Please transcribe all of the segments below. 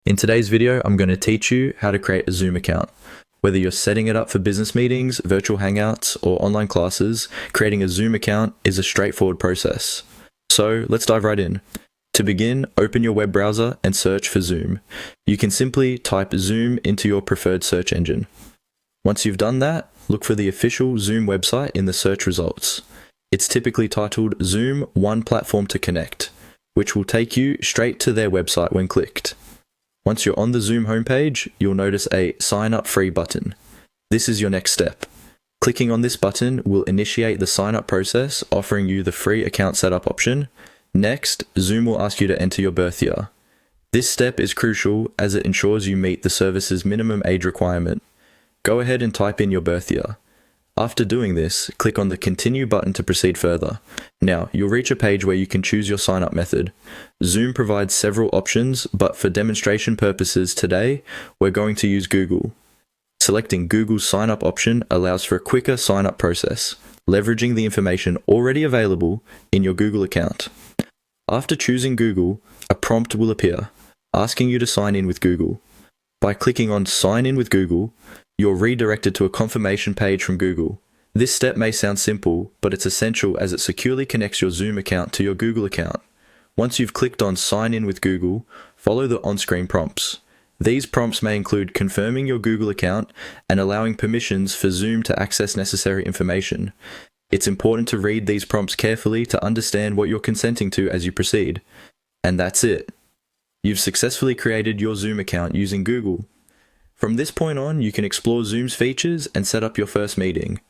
In today's video, I'm going to teach you how to create a Zoom account. Whether you're setting it up for business meetings, virtual hangouts, or online classes, creating a Zoom account is a straightforward process. So let's dive right in. To begin, open your web browser and search for Zoom. You can simply type Zoom into your preferred search engine. Once you've done that, look for the official Zoom website in the search results. It's typically titled Zoom One Platform to Connect, which will take you straight to their website when clicked. Once you're on the Zoom homepage, you'll notice a Sign Up Free button. This is your next step. Clicking on this button will initiate the sign-up process, offering you the free account setup option. Next, Zoom will ask you to enter your birth year. This step is crucial as it ensures you meet the service's minimum age requirement. Go ahead and type in your birth year. After doing this, click on the Continue button to proceed further. Now, you'll reach a page where you can choose your sign-up method. Zoom provides several options, but for demonstration purposes today, we're going to use Google. Selecting Google's sign-up option allows for a quicker sign-up process, leveraging the information already available in your Google account. After choosing Google, a prompt will appear, asking you to sign in with Google. By clicking on Sign in with Google, you're redirected to a confirmation page from Google. This step may sound simple, but it's essential as it securely connects your Zoom account to your Google account. Once you've clicked on Sign in with Google, follow the on-screen prompts. These prompts may include confirming your Google account and allowing permissions for Zoom to access necessary information. It's important to read these prompts carefully to understand what you're consenting to as you proceed. And that's it. You've successfully created your Zoom account using Google. From this point on, you can explore Zoom's features and set up your first meeting.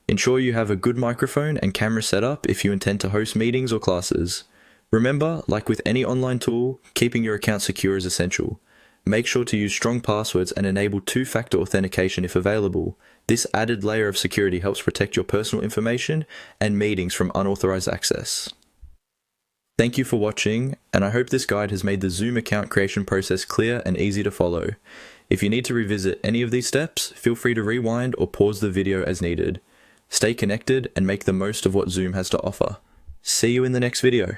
Ensure you have a good microphone and camera setup if you intend to host meetings or classes. Remember, like with any online tool, keeping your account secure is essential. Make sure to use strong passwords and enable two-factor authentication if available. This added layer of security helps protect your personal information and meetings from unauthorized access. Thank you for watching, and I hope this guide has made the Zoom account creation process clear and easy to follow. If you need to revisit any of these steps, feel free to rewind or pause the video as needed. Stay connected and make the most of what Zoom has to offer. See you in the next video.